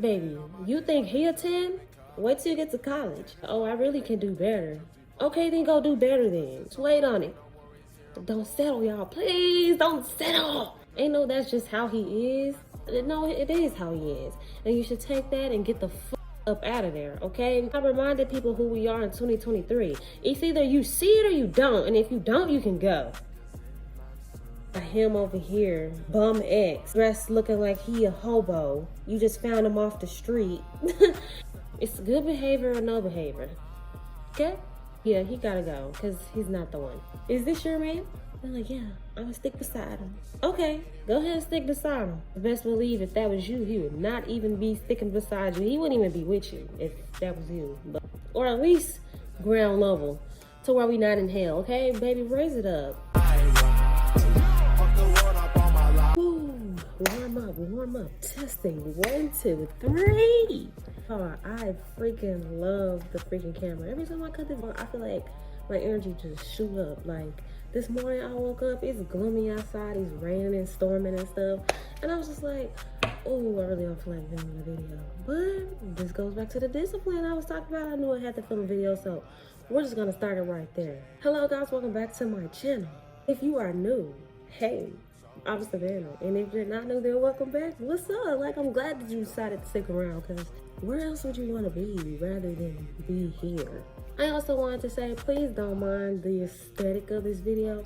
Baby, you think he a 10? Wait till you get to college. Oh, I really can do better. Okay, then go do better then. Just wait on it. Don't settle, y'all. Please don't settle. Ain't no that's just how he is. No, it is how he is. And you should take that and get the up out of there, okay? I reminded people who we are in 2023. It's either you see it or you don't. And if you don't, you can go. Him over here, bum X, dressed looking like he a hobo. You just found him off the street. It's good behavior or no behavior. Okay? Yeah, he gotta go, because he's not the one. Is this your man? I'm like, yeah, I'm gonna stick beside him. Okay, go ahead and stick beside him. Best believe if that was you, he would not even be sticking beside you. He wouldn't even be with you if that was you. But, or at least ground level, to where we not in hell, okay? Baby, raise it up. Warm up, testing, 1, 2, 3. Oh, I freaking love the freaking camera. Every time I cut this on, I feel like my energy just shoot up. Like this morning I woke up, it's gloomy outside, it's raining and storming and stuff. And I was just like, oh, I really don't feel like filming a video. But this goes back to the discipline I was talking about. I knew I had to film a video, so we're just gonna start it right there. Hello guys, welcome back to my channel. If you are new, hey, I'm Savannah, and if you're not new, then welcome back. What's up? Like, I'm glad that you decided to stick around, because where else would you want to be rather than be here? I also wanted to say, please don't mind the aesthetic of this video.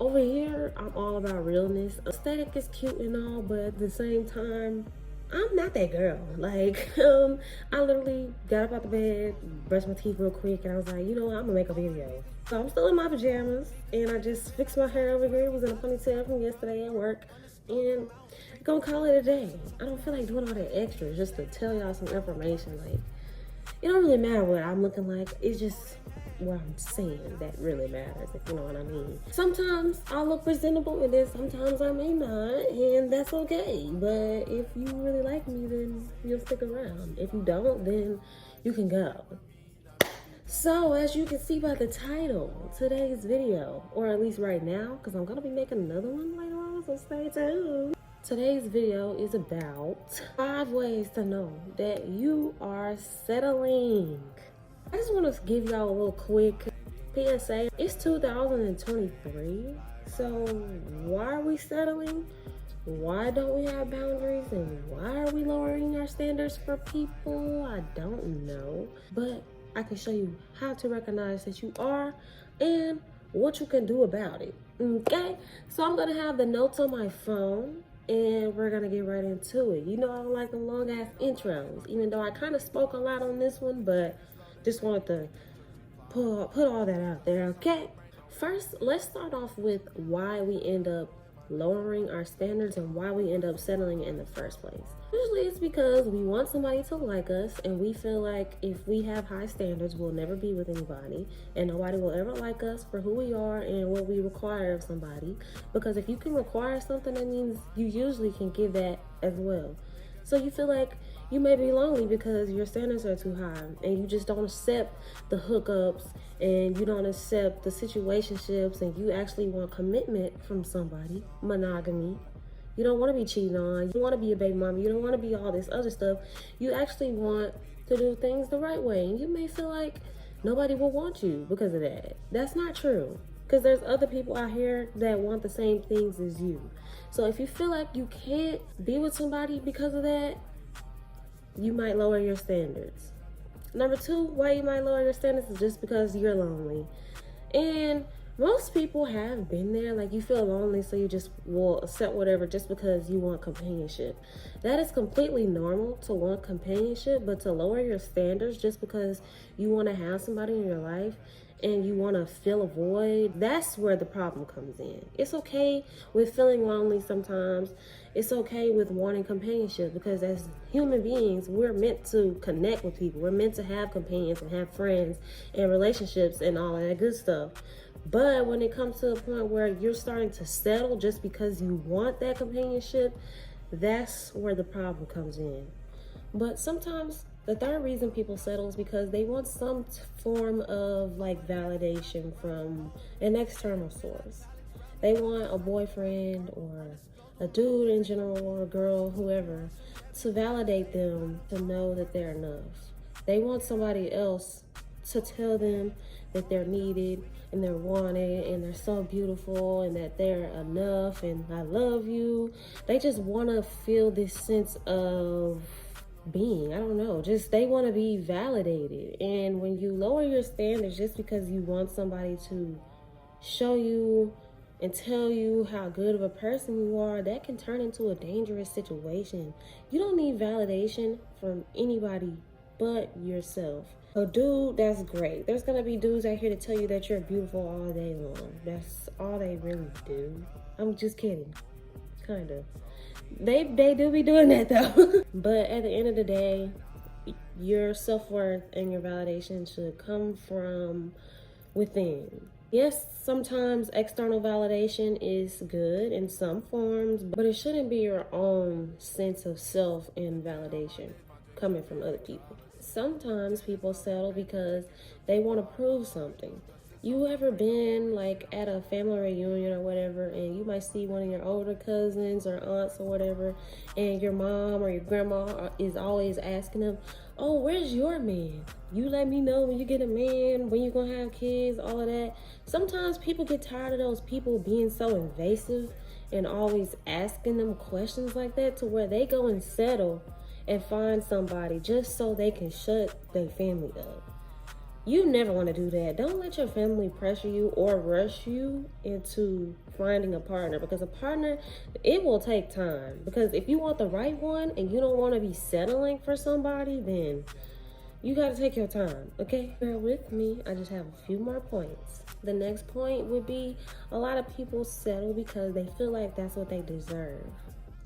Over here, I'm all about realness. Aesthetic is cute and all, but at the same time, I'm not that girl. Like, I literally got up out the bed, brushed my teeth real quick, and I was like, you know what, I'm gonna make a video. So I'm still in my pajamas, and I just fixed my hair over here. It was in a ponytail from yesterday at work, and I'm gonna call it a day. I don't feel like doing all that extra just to tell y'all some information. Like, it don't really matter what I'm looking like. It's just what I'm saying that really matters, if you know what I mean. Sometimes I look presentable, and then sometimes I may not, and that's okay. But if you really like me, then you'll stick around. If you don't, then you can go. So, as you can see by the title, today's video, or at least right now, because I'm going to be making another one later on, so stay tuned. Today's video is about 5 ways to know that you are settling. I just want to give y'all a little quick PSA. It's 2023, so why are we settling? Why don't we have boundaries, and why are we lowering our standards for people? I don't know, but I can show you how to recognize that you are and what you can do about it, okay? So I'm gonna have the notes on my phone, and we're gonna get right into it. You know I don't like the long ass intros, even though I kind of spoke a lot on this one, but just wanted to put all that out there, okay? First, let's start off with why we end up lowering our standards and why we end up settling in the first place. Usually it's because we want somebody to like us, and we feel like if we have high standards, we'll never be with anybody, and nobody will ever like us for who we are and what we require of somebody. Because if you can require something, that means you usually can give that as well. So you feel like you may be lonely because your standards are too high, and you just don't accept the hookups, and you don't accept the situationships, and you actually want commitment from somebody, monogamy. You don't want to be cheating on, you don't want to be a baby mama, you don't want to be all this other stuff. You actually want to do things the right way, and you may feel like nobody will want you because of that. That's not true, because there's other people out here that want the same things as you. So if you feel like you can't be with somebody because of that, you might lower your standards. Number 2, why you might lower your standards is just because you're lonely. And most people have been there. Like, you feel lonely, so you just will accept whatever just because you want companionship. That is completely normal to want companionship, but to lower your standards just because you want to have somebody in your life and you want to fill a void, that's where the problem comes in. It's okay with feeling lonely sometimes. It's okay with wanting companionship, because as human beings, we're meant to connect with people. We're meant to have companions and have friends and relationships and all that good stuff. But when it comes to a point where you're starting to settle just because you want that companionship, that's where the problem comes in. But sometimes the third reason people settle is because they want some form of like validation from an external source. They want a boyfriend or a dude in general, or a girl, whoever, to validate them to know that they're enough. They want somebody else to tell them that they're needed and they're wanted and they're so beautiful and that they're enough and I love you. They just want to feel this sense of being. I don't know. Just they want to be validated. And when you lower your standards just because you want somebody to show you and tell you how good of a person you are, that can turn into a dangerous situation. You don't need validation from anybody but yourself. So dude, that's great. There's gonna be dudes out here to tell you that you're beautiful all day long. That's all they really do. I'm just kidding. Kind of. They do be doing that though. But at the end of the day, your self-worth and your validation should come from within. Yes, sometimes external validation is good in some forms, but it shouldn't be your own sense of self and validation coming from other people. Sometimes people settle because they want to prove something. You ever been like at a family reunion or whatever, and you might see one of your older cousins or aunts or whatever, and your mom or your grandma is always asking them, oh, where's your man? You let me know when you get a man, when you're gonna have kids, all of that. Sometimes people get tired of those people being so invasive and always asking them questions like that, to where they go and settle and find somebody just so they can shut their family up. You never want to do that. Don't let your family pressure you or rush you into finding a partner, because a partner, it will take time. Because if you want the right one and you don't want to be settling for somebody, then you got to take your time, okay? Bear with me. I just have a few more points. The next point would be, a lot of people settle because they feel like that's what they deserve.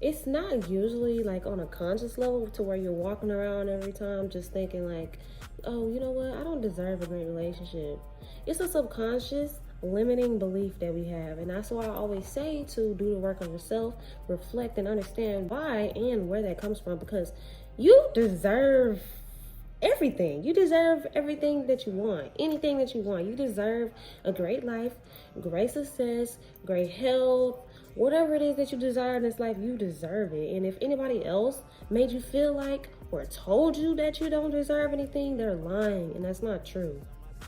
It's not usually like on a conscious level to where you're walking around every time just thinking like, oh, you know what, I don't deserve a great relationship. It's a subconscious limiting belief that we have, and that's why I always say to do the work on yourself, reflect and understand why and where that comes from, because you deserve everything. You deserve everything that you want, anything that you want. You deserve a great life, great success, great health. Whatever it is that you desire in this life, you deserve it. And if anybody else made you feel like or told you that you don't deserve anything, they're lying, and that's not true.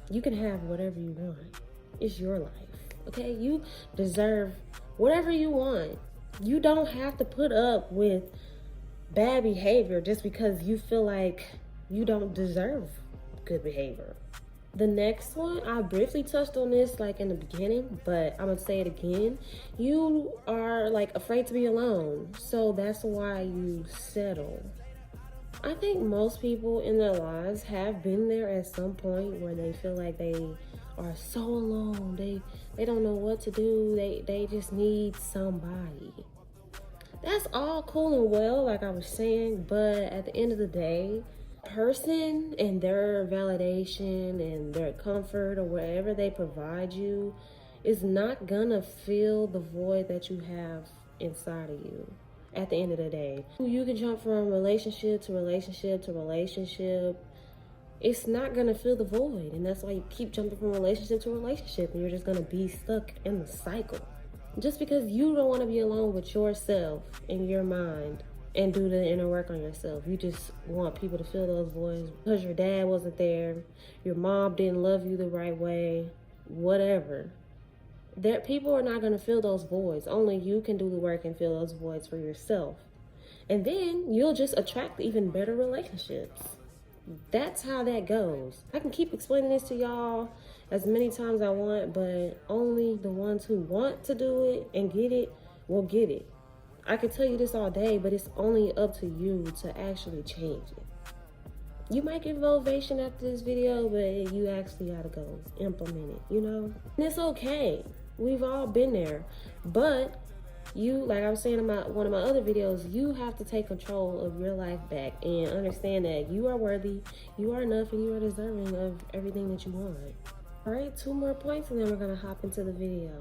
You can have whatever you want. It's your life, okay? You deserve whatever you want. You don't have to put up with bad behavior just because you feel like you don't deserve good behavior. The next one, I briefly touched on this like in the beginning, but I'm gonna say it again. You are like afraid to be alone, so that's why you settle. I think most people in their lives have been there at some point where they feel like they are so alone. They don't know what to do. They just need somebody. That's all cool and well, like I was saying, but at the end of the day, person and their validation and their comfort or whatever they provide you is not gonna fill the void that you have inside of you. At the end of the day, you can jump from relationship to relationship to relationship. It's not gonna fill the void, and that's why you keep jumping from relationship to relationship, and you're just gonna be stuck in the cycle. Just because you don't want to be alone with yourself in your mind and do the inner work on yourself. You just want people to fill those voids because your dad wasn't there, your mom didn't love you the right way, whatever. That people are not going to fill those voids. Only you can do the work and fill those voids for yourself. And then you'll just attract even better relationships. That's how that goes. I can keep explaining this to y'all as many times as I want, but only the ones who want to do it and get it will get it. I could tell you this all day, but it's only up to you to actually change it. You might get motivation after this video, but you actually gotta go implement it, you know? And it's okay. We've all been there. But you, like I was saying in one of my other videos, you have to take control of your life back and understand that you are worthy, you are enough, and you are deserving of everything that you want. All right, 2 more points and then we're gonna hop into the video.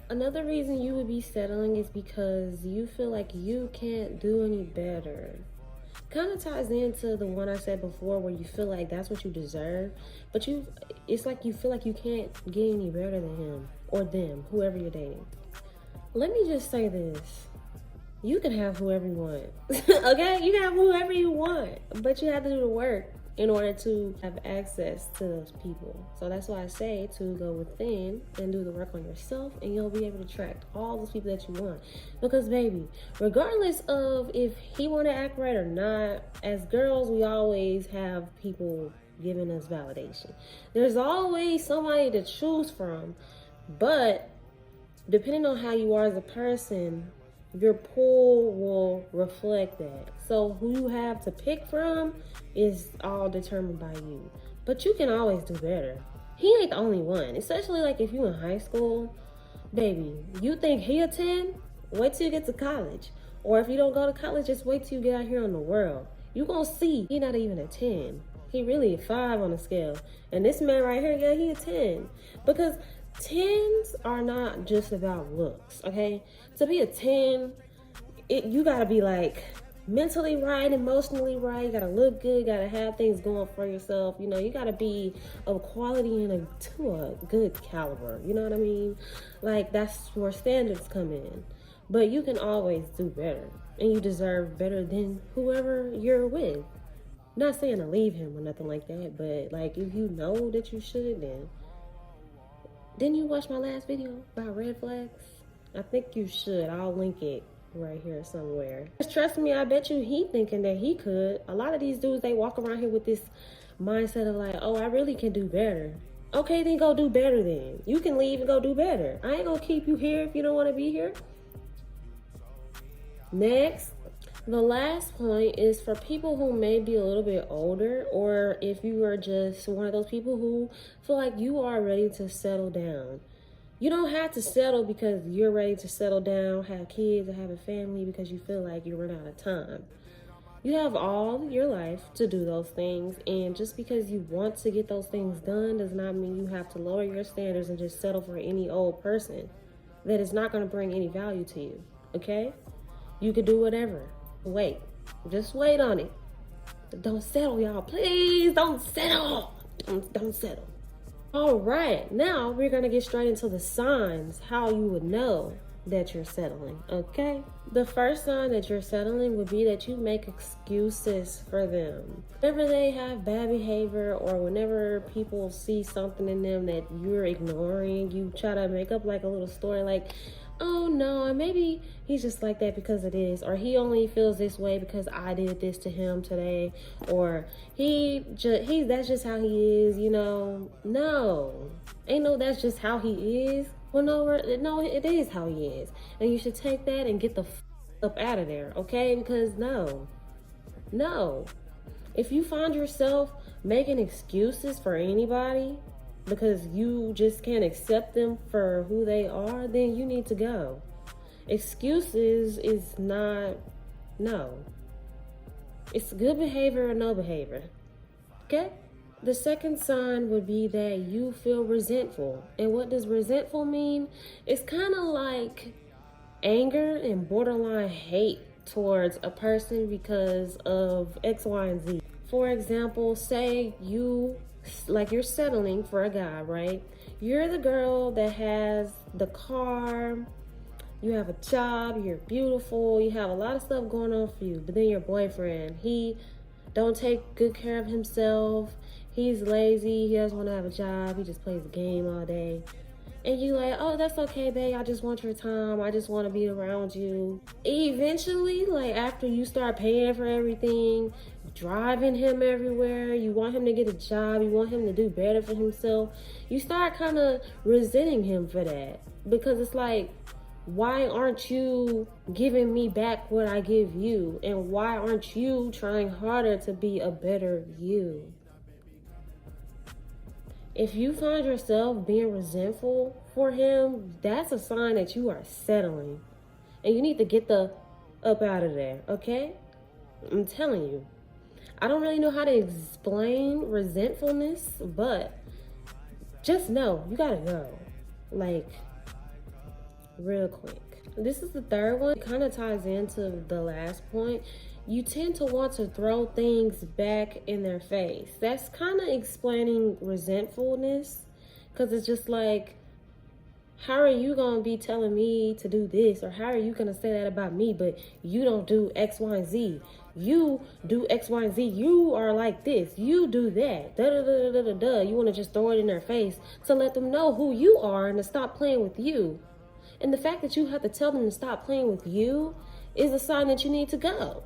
Another reason you would be settling is because you feel like you can't do any better. Kind of ties into the one I said before, where you feel like that's what you deserve, but it's like you feel like you can't get any better than him or them, whoever you're dating. Let me just say this. You can have whoever you want. Okay? You can have whoever you want. But you have to do the work in order to have access to those people. So that's why I say to go within and do the work on yourself, and you'll be able to attract all those people that you want. Because baby, regardless of if he want to act right or not, as girls, we always have people giving us validation. There's always somebody to choose from, but depending on how you are as a person, your pull will reflect that. So who you have to pick from is all determined by you. But you can always do better. He ain't the only one, especially like if you in high school, baby, you think he a 10? Wait till you get to college. Or if you don't go to college, just wait till you get out here in the world. You gonna see he not even a 10. He really a 5 on the scale. And this man right here, yeah, he a 10. Because 10s are not just about looks, okay? To be a 10, you gotta be like mentally right, emotionally right. You gotta look good, you gotta have things going for yourself. You know, you gotta be of quality and to a good caliber. You know what I mean? Like, that's where standards come in. But you can always do better, and you deserve better than whoever you're with. Not saying to leave him or nothing like that, but like if you know that you should, then didn't you watch my last video about red flags? I think you should. I'll link it right here somewhere. Just trust me, I bet you he thinking that he could. A lot of these dudes, they walk around here with this mindset of like, oh, I really can do better. Okay, then go do better then. You can leave and go do better. I ain't gonna keep you here if you don't want to be here. Next. The last point is for people who may be a little bit older, or if you are just one of those people who feel like you are ready to settle down. You don't have to settle because you're ready to settle down, have kids, or have a family because you feel like you run out of time. You have all your life to do those things, and just because you want to get those things done does not mean you have to lower your standards and just settle for any old person that is not going to bring any value to you, okay? You could do whatever. Wait, just wait on it. Don't settle, y'all. Please don't settle. Don't settle. All right, now we're gonna get straight into the signs, how you would know that you're settling, okay? The first sign that you're settling would be that you make excuses for them. Whenever they have bad behavior, or whenever people see something in them that you're ignoring, you try to make up like a little story like, oh no, maybe he's just like that because of this, or he only feels this way because I did this to him today, or that's just how he is, you know. No, ain't no that's just how he is. Well, no, it is how he is, and you should take that and get the up out of there, okay? Because no, if you find yourself making excuses for anybody because you just can't accept them for who they are, then you need to go. Excuses is not, no. It's good behavior or no behavior, okay? The second sign would be that you feel resentful. And what does resentful mean? It's kind of like anger and borderline hate towards a person because of X, Y, and Z. For example, say you're settling for a guy, right? You're the girl that has the car, you have a job, you're beautiful, you have a lot of stuff going on for you, but then your boyfriend, he don't take good care of himself, he's lazy, he doesn't want to have a job, he just plays a game all day. And you like, oh, that's okay, babe, I just want your time, I just want to be around you. Eventually, like after you start paying for everything, driving him everywhere, you want him to get a job, you want him to do better for himself, you start kind of resenting him for that. Because it's like, why aren't you giving me back what I give you? And why aren't you trying harder to be a better you? If you find yourself being resentful for him, that's a sign that you are settling. And you need to get the up out of there, okay? I'm telling you. I don't really know how to explain resentfulness, but just know you gotta go. Like, real quick. This is the third one. It kind of ties into the last point. You tend to want to throw things back in their face. That's kind of explaining resentfulness, because it's just like, How are you going to be telling me to do this? Or how are you going to say that about me, but you don't do X, Y, and Z? You do X, Y, and Z. You are like this. You do that. Da da da da da da. You want to just throw it in their face to let them know who you are and to stop playing with you. And the fact that you have to tell them to stop playing with you is a sign that you need to go.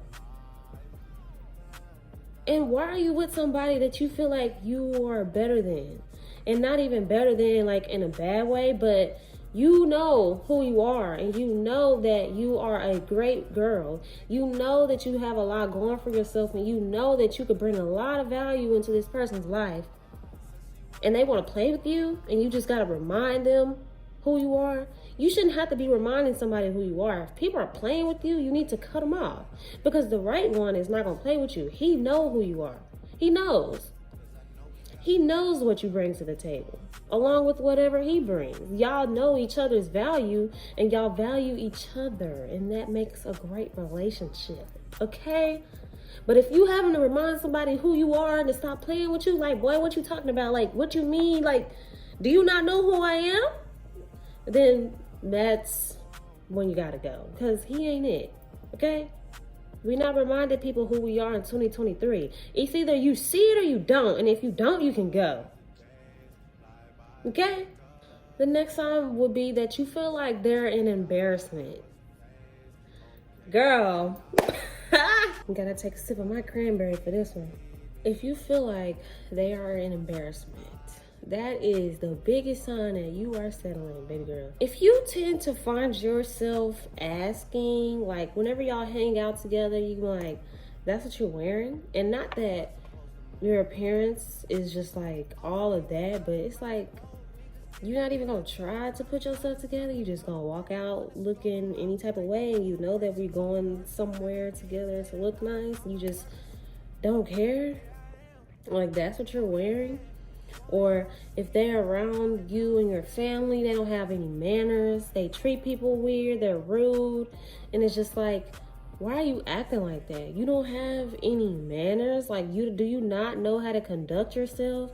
And why are you with somebody that you feel like you are better than? And not even better than like in a bad way, but you know who you are, and you know that you are a great girl. You know that you have a lot going for yourself, and you know that you could bring a lot of value into this person's life. And they want to play with you, and you just got to remind them who you are. You shouldn't have to be reminding somebody who you are. If people are playing with you, you need to cut them off, because the right one is not going to play with you. He knows who you are. He knows. He knows what you bring to the table, along with whatever he brings. Y'all know each other's value, and y'all value each other, and that makes a great relationship, okay? But if you having to remind somebody who you are and to stop playing with you, like, boy, what you talking about? Like, what you mean? Like, do you not know who I am? Then that's when you gotta go, because he ain't it, okay? We're not reminding people who we are in 2023. It's either you see it or you don't. And if you don't, you can go. Okay? The next sign would be that you feel like they're an embarrassment. Girl. Gotta take a sip of my cranberry for this one. If you feel like they are an embarrassment, that is the biggest sign that you are settling, baby girl. If you tend to find yourself asking, like, whenever y'all hang out together, you like, that's what you're wearing? And not that your appearance is just like all of that, but it's like, you're not even gonna try to put yourself together. You just gonna walk out looking any type of way, and you know that we're going somewhere together to look nice. You just don't care. Like, that's what you're wearing. Or if they're around you and your family, they don't have any manners. They treat people weird. They're rude. And it's just like, why are you acting like that? You don't have any manners. Like, do you not know how to conduct yourself?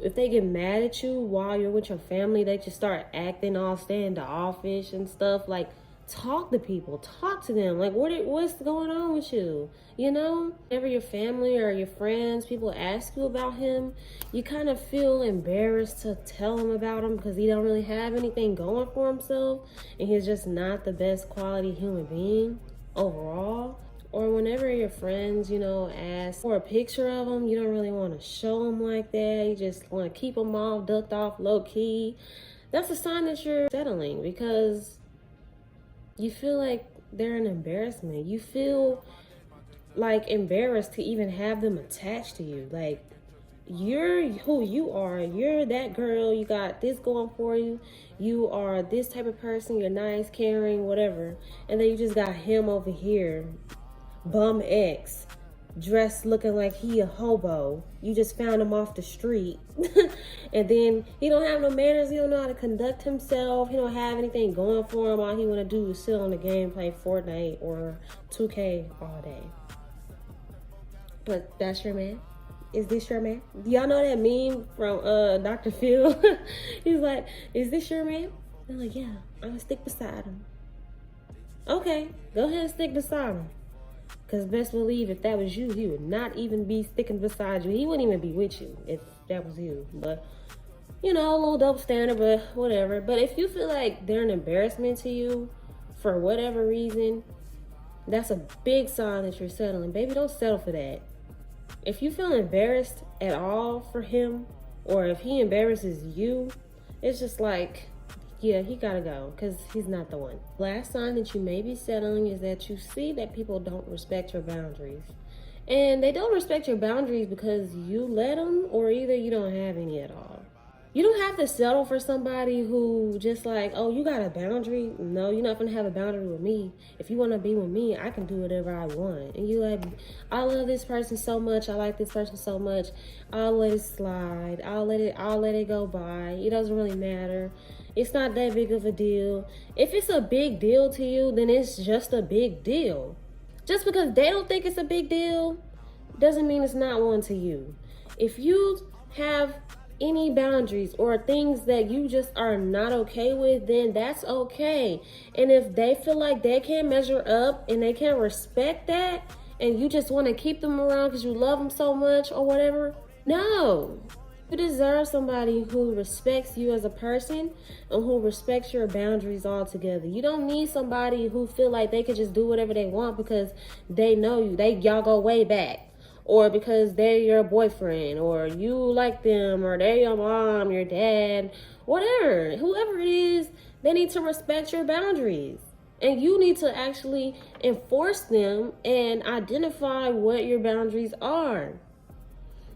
If they get mad at you while you're with your family, they just start acting all standoffish and stuff. Like, talk to people, talk to them. Like, what's going on with you? You know, whenever your family or your friends, people ask you about him, you kind of feel embarrassed to tell them about him because he don't really have anything going for himself, and he's just not the best quality human being overall. Or whenever your friends, you know, ask for a picture of them, you don't really want to show them like that. You just want to keep them all ducked off low key. That's a sign that you're settling, because you feel like they're an embarrassment. You feel like embarrassed to even have them attached to you. Like, you're who you are. You're that girl. You got this going for you. You are this type of person. You're nice, caring, whatever. And then you just got him over here, bum X, dressed looking like he a hobo. You just found him off the street. And then he don't have no manners. He don't know how to conduct himself. He don't have anything going for him. All he want to do is sit on the game, play Fortnite or 2K all day. But that's your man? Is this your man? Do y'all know that meme from Dr. Phil? He's like, is this your man? I'm like, yeah, I'm gonna stick beside him. Okay, go ahead and stick beside him. Because best believe if that was you, he would not even be sticking beside you. He wouldn't even be with you if that was you. But, you know, a little double standard, but whatever. But if you feel like they're an embarrassment to you for whatever reason, that's a big sign that you're settling. Baby, don't settle for that. If you feel embarrassed at all for him, or if he embarrasses you, it's just like, yeah, he gotta go, because he's not the one. Last sign that you may be settling is that you see that people don't respect your boundaries. And they don't respect your boundaries because you let them, or either you don't have any at all. You don't have to settle for somebody who just like, oh, you got a boundary? No, you're not gonna have a boundary with me. If you wanna be with me, I can do whatever I want. And you like, I love this person so much, I like this person so much, I'll let it slide, I'll let it go by. It doesn't really matter. It's not that big of a deal. If it's a big deal to you, then it's just a big deal. Just because they don't think it's a big deal doesn't mean it's not one to you. If you have any boundaries or things that you just are not okay with, then that's okay. And if they feel like they can't measure up and they can't respect that, and you just want to keep them around because you love them so much or whatever, no. You deserve somebody who respects you as a person and who respects your boundaries altogether. You don't need somebody who feel like they could just do whatever they want because they know you. Y'all go way back. Or because they're your boyfriend, or you like them, or they're your mom, your dad, whatever. Whoever it is, they need to respect your boundaries. And you need to actually enforce them and identify what your boundaries are.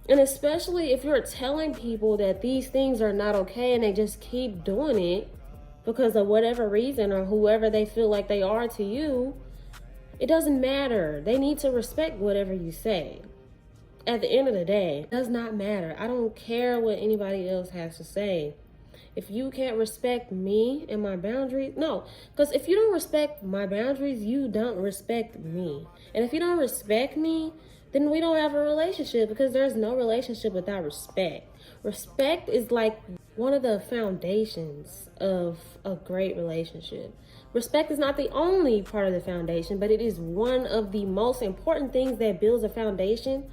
And especially if you're telling people that these things are not okay and they just keep doing it because of whatever reason or whoever they feel like they are to you, it doesn't matter. They need to respect whatever you say. At the end of the day, it does not matter. I don't care what anybody else has to say. If you can't respect me and my boundaries, no. Because if you don't respect my boundaries, you don't respect me. And if you don't respect me, then we don't have a relationship, because there's no relationship without respect. Respect is like one of the foundations of a great relationship. Respect is not the only part of the foundation, but it is one of the most important things that builds a foundation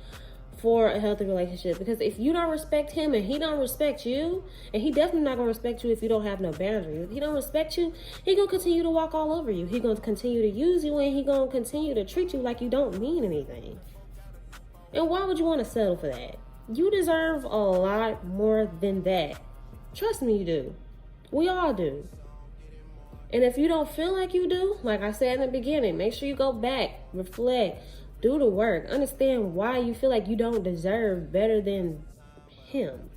for a healthy relationship. Because if you don't respect him and he don't respect you, and he definitely not gonna respect you if you don't have no boundaries. If he don't respect you, he gonna continue to walk all over you. He gonna continue to use you, and he gonna continue to treat you like you don't mean anything. And why would you want to settle for that? You deserve a lot more than that. Trust me, you do. We all do. And if you don't feel like you do, like I said in the beginning, make sure you go back, reflect, do the work, understand why you feel like you don't deserve better than him.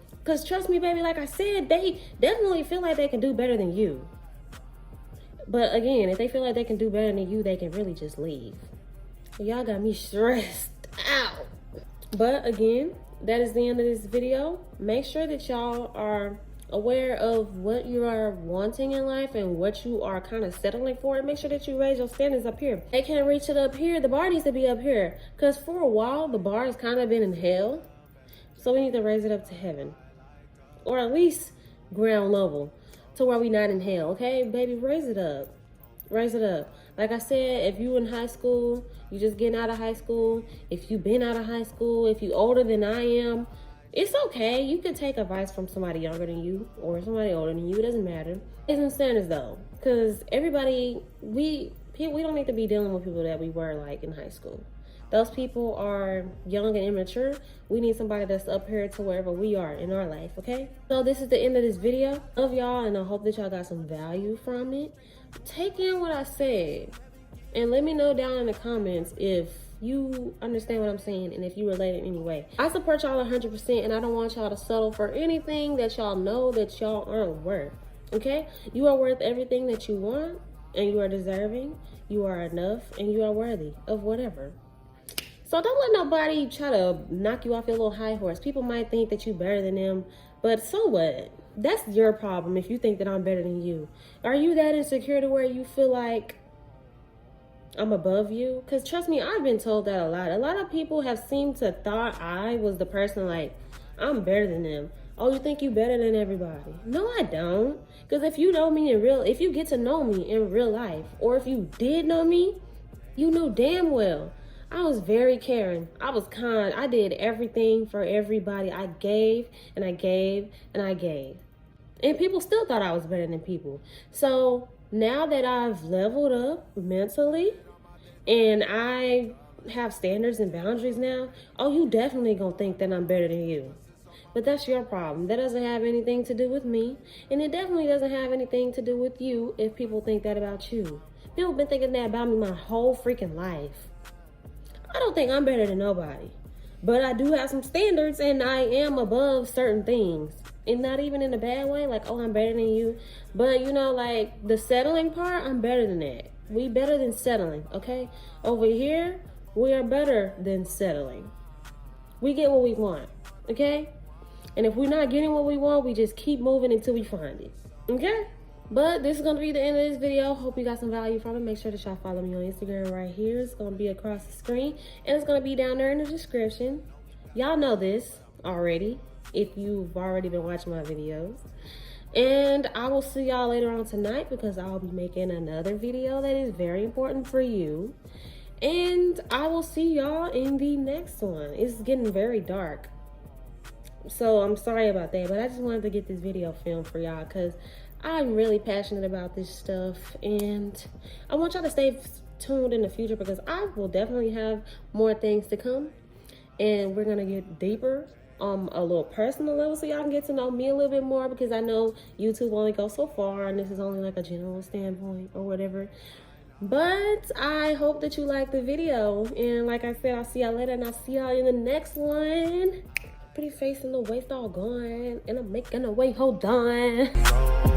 Because trust me, baby, like I said, they definitely feel like they can do better than you. But again, if they feel like they can do better than you, they can really just leave. Y'all got me stressed out. But again, that is the end of this video. Make sure that y'all are aware of what you are wanting in life and what you are kind of settling for, and make sure that you raise your standards up here. They can't reach it up here. The bar needs to be up here, because for a while the bar has kind of been in hell, so we need to raise it up to heaven, or at least ground level, to where we not in hell. Okay, baby, raise it up. Raise it up. Like I said, if you in high school, you just getting out of high school, if you been out of high school, if you older than I am, it's okay. You can take advice from somebody younger than you or somebody older than you. It doesn't matter. It's in standards though, because everybody, we don't need to be dealing with people that we were like in high school. Those people are young and immature. We need somebody that's up here to wherever we are in our life, okay? So this is the end of this video. Love y'all, and I hope that y'all got some value from it. Take in what I said, and let me know down in the comments if you understand what I'm saying and if you relate in any way. I support y'all 100%, and I don't want y'all to settle for anything that y'all know that y'all aren't worth, okay? You are worth everything that you want, and you are deserving, you are enough, and you are worthy of whatever. So don't let nobody try to knock you off your little high horse. People might think that you're better than them, but so what? That's your problem if you think that I'm better than you. Are you that insecure to where you feel like I'm above you? Because trust me, I've been told that a lot. A lot of people have seemed to thought I was the person like, I'm better than them. Oh, you think you better than everybody? No, I don't. Because if you know me if you get to know me in real life, or if you did know me, you knew damn well I was very caring. I was kind. I did everything for everybody. I gave and I gave and I gave. And people still thought I was better than people. So now that I've leveled up mentally and I have standards and boundaries now, oh, you definitely gonna think that I'm better than you. But that's your problem. That doesn't have anything to do with me. And it definitely doesn't have anything to do with you if people think that about you. People have been thinking that about me my whole freaking life. I don't think I'm better than nobody, but I do have some standards, and I am above certain things, and not even in a bad way, like, oh, I'm better than you, but you know, like the settling part, I'm better than that. We better than settling, okay? Over here, we are better than settling. We get what we want, okay? And if we're not getting what we want, we just keep moving until we find it, okay? But this is going to be the end of this video. Hope you got some value from it. Make sure that y'all follow me on Instagram right here. It's going to be across the screen. And it's going to be down there in the description. Y'all know this already. if you've already been watching my videos. And I will see y'all later on tonight because I'll be making another video that is very important for you. And I will see y'all in the next one. It's getting very dark, so I'm sorry about that, but I just wanted to get this video filmed for y'all because I'm really passionate about this stuff, and I want y'all to stay tuned in the future because I will definitely have more things to come, and we're gonna get deeper on a little personal level so y'all can get to know me a little bit more, because I know YouTube only goes so far and this is only like a general standpoint or whatever. But I hope that you like the video, and like I said, I'll see y'all later, and I'll see y'all in the next one. Pretty face in the waist all gone, and I'm making a way, hold on.